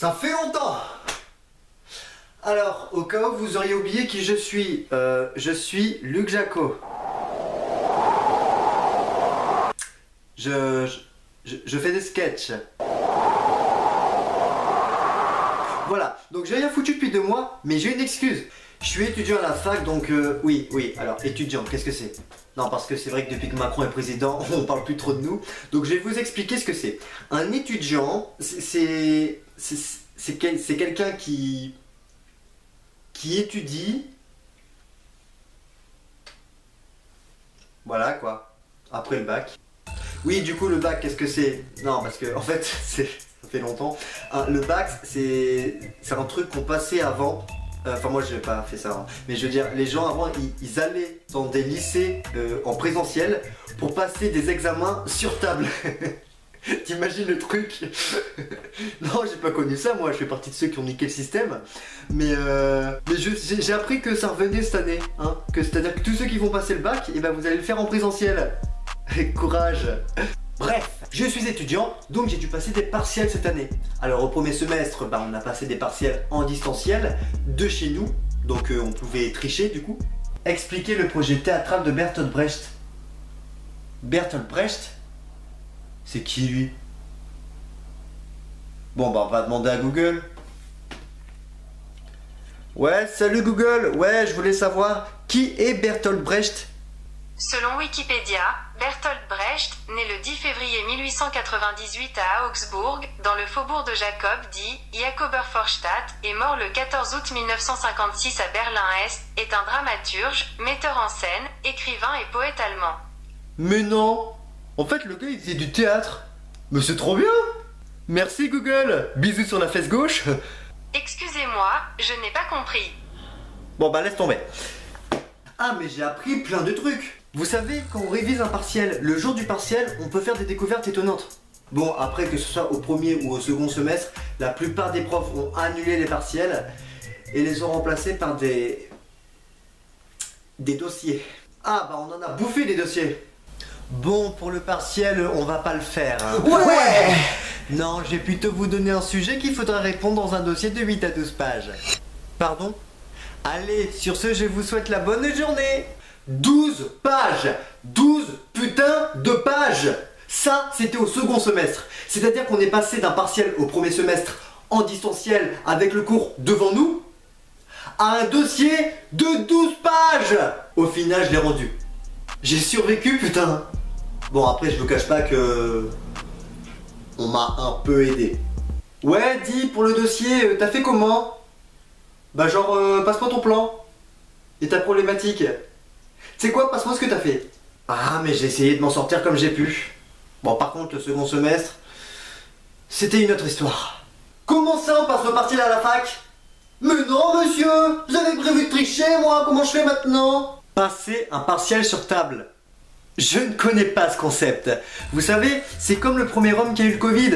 Ça fait longtemps. Alors, au cas où vous auriez oublié qui je suis Luc Jacot. Je fais des sketchs. Voilà, donc j'ai rien foutu depuis 2 mois, mais j'ai une excuse. Je suis étudiant à la fac, donc oui, alors étudiant, qu'est-ce que c'est? Non, parce que c'est vrai que depuis que Macron est président, on parle plus trop de nous. Donc je vais vous expliquer ce que c'est. Un étudiant, c'est quelqu'un qui étudie. Voilà quoi, après le bac. Oui, du coup, le bac, qu'est-ce que c'est? Non, parce que en fait, ça fait longtemps. Le bac, c'est un truc qu'on passait avant. Enfin, moi, je n'ai pas fait ça. Hein. Mais je veux dire, les gens avant, ils allaient dans des lycées en présentiel pour passer des examens sur table. T'imagines le truc? Non, j'ai pas connu ça, moi, je fais partie de ceux qui ont niqué le système. Mais j'ai appris que ça revenait cette année. Hein, c'est-à-dire que tous ceux qui vont passer le bac, et ben, vous allez le faire en présentiel. Courage. Bref, je suis étudiant, donc j'ai dû passer des partiels cette année. Alors au premier semestre, on a passé des partiels en distanciel de chez nous, donc on pouvait tricher du coup. Expliquer le projet théâtral de Bertolt Brecht. Bertolt Brecht? C'est qui lui? Bon on va demander à Google. Ouais, salut Google, ouais, je voulais savoir qui est Bertolt Brecht? Selon Wikipédia, Bertolt Brecht, né le 10 février 1898 à Augsbourg, dans le faubourg de Jacob, dit Jakobervorstadt, et mort le 14 août 1956 à Berlin-Est, est un dramaturge, metteur en scène, écrivain et poète allemand. Mais non! En fait, le gars il faisait du théâtre. Mais c'est trop bien! Merci Google! Bisous sur la fesse gauche! Excusez-moi, je n'ai pas compris. Bon laisse tomber. Ah mais j'ai appris plein de trucs. Vous savez, quand on révise un partiel, le jour du partiel, on peut faire des découvertes étonnantes. Bon, après que ce soit au premier ou au second semestre, la plupart des profs ont annulé les partiels et les ont remplacés par des dossiers. Ah on en a bouffé des dossiers. Bon, pour le partiel, on va pas le faire. Hein. Ouais. Non, je vais plutôt vous donner un sujet qu'il faudra répondre dans un dossier de 8 à 12 pages. Pardon? Allez, sur ce, je vous souhaite la bonne journée. 12 pages! 12 putains de pages! Ça, c'était au second semestre. C'est-à-dire qu'on est passé d'un partiel au premier semestre en distanciel avec le cours devant nous à un dossier de 12 pages! Au final, je l'ai rendu. J'ai survécu, putain! Bon, après, je vous cache pas que... on m'a un peu aidé. Ouais, dis, pour le dossier, t'as fait comment? Passe-moi ton plan. Et ta problématique. Tu sais quoi, passe-moi ce que t'as fait. Ah, mais j'ai essayé de m'en sortir comme j'ai pu. Bon, par contre, le second semestre, c'était une autre histoire. Comment ça, on passe le partiel à la fac? Mais non, monsieur, j'avais prévu de tricher, moi, comment je fais maintenant? Passer un partiel sur table. Je ne connais pas ce concept. Vous savez, c'est comme le premier homme qui a eu le Covid.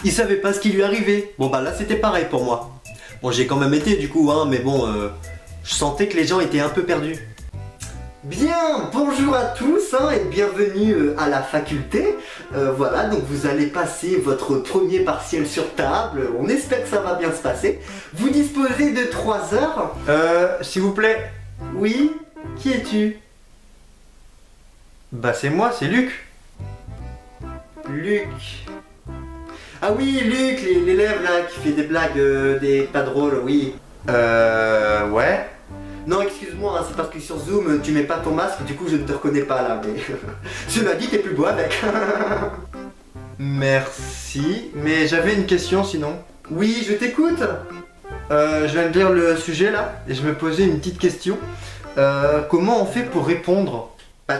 Il savait pas ce qui lui arrivait. Bon, là, c'était pareil pour moi. Bon, j'ai quand même été du coup, hein, mais bon, je sentais que les gens étaient un peu perdus. Bien, bonjour à tous hein, et bienvenue à la faculté. Voilà, donc vous allez passer votre premier partiel sur table. On espère que ça va bien se passer. Vous disposez de 3 heures. S'il vous plaît. Oui, qui es-tu? C'est moi, c'est Luc. Luc. Ah oui, Luc, l'élève là qui fait des blagues, des pas drôles, oui. Ouais. Non, excuse-moi, hein, c'est parce que sur Zoom, tu mets pas ton masque, du coup je ne te reconnais pas là, mais... Cela dit, t'es plus beau avec. Merci, mais j'avais une question sinon. Oui, je t'écoute. Je viens de lire le sujet là, et je me posais une petite question. Comment on fait pour répondre?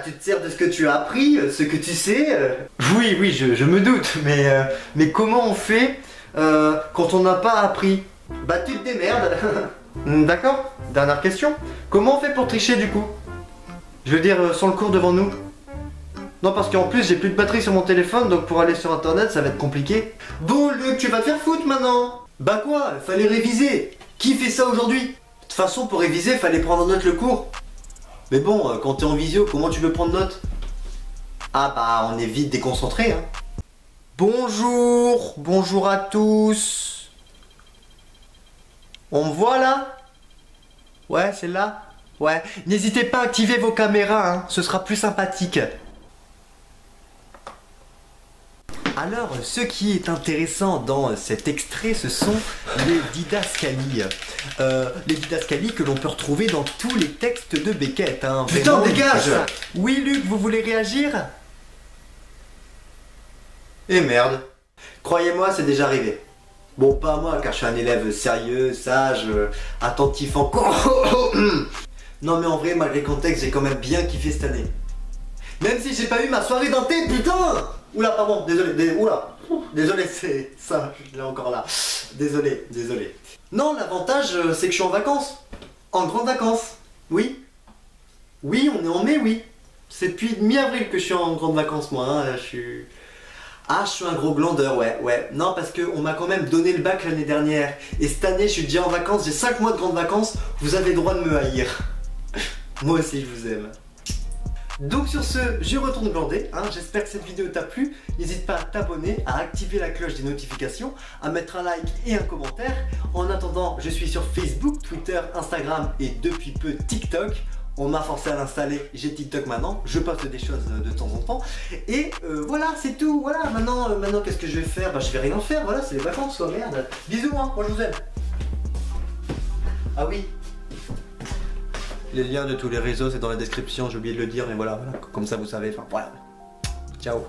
Tu te sers de ce que tu as appris, ce que tu sais. Oui, je me doute, mais comment on fait quand on n'a pas appris? Tu te démerdes. D'accord. Dernière question. Comment on fait pour tricher du coup? Je veux dire, sans le cours devant nous. Non, parce qu'en plus, j'ai plus de batterie sur mon téléphone, donc pour aller sur internet, ça va être compliqué. Bon, Luc, tu vas te faire foutre maintenant. Quoi? Fallait réviser. Qui fait ça aujourd'hui? De toute façon, pour réviser, fallait prendre en note le cours. Mais bon, quand t'es en visio, comment tu veux prendre note? On est vite déconcentré, hein. Bonjour à tous. On me voit là? Ouais, c'est là? Ouais. N'hésitez pas à activer vos caméras, hein. Ce sera plus sympathique. Alors, ce qui est intéressant dans cet extrait, ce sont les didascalies. Les didascalies que l'on peut retrouver dans tous les textes de Beckett. Hein. Putain, Vraiment, dégage! Oui, Luc, vous voulez réagir? Et merde. Croyez-moi, c'est déjà arrivé. Bon, pas moi, car je suis un élève sérieux, sage, attentif en cours. Non, mais en vrai, malgré le contexte, j'ai quand même bien kiffé cette année. Même si j'ai pas eu ma soirée dentée, putain! Oula, pardon, désolé, oula. Désolé, c'est ça, je l'ai encore là. Désolé. Non, l'avantage, c'est que je suis en vacances. En grandes vacances. Oui. Oui, on est en mai, oui. C'est depuis mi-avril que je suis en grandes vacances, moi. Hein. Je suis un gros glandeur, ouais. Non, parce qu'on m'a quand même donné le bac l'année dernière. Et cette année, je suis déjà en vacances, j'ai 5 mois de grandes vacances. Vous avez le droit de me haïr. Moi aussi, je vous aime. Donc sur ce, je retourne glander, hein. J'espère que cette vidéo t'a plu. N'hésite pas à t'abonner, à activer la cloche des notifications, à mettre un like et un commentaire. En attendant, je suis sur Facebook, Twitter, Instagram et depuis peu TikTok. On m'a forcé à l'installer, j'ai TikTok maintenant, je poste des choses de temps en temps. Et voilà, c'est tout, voilà, maintenant qu'est-ce que je vais faire? Bah je vais rien faire, voilà, c'est les vacances quoi, merde. Bisous, hein, moi je vous aime. Ah oui. Les liens de tous les réseaux, c'est dans la description, j'ai oublié de le dire, mais voilà, comme ça vous savez, enfin voilà. Ciao.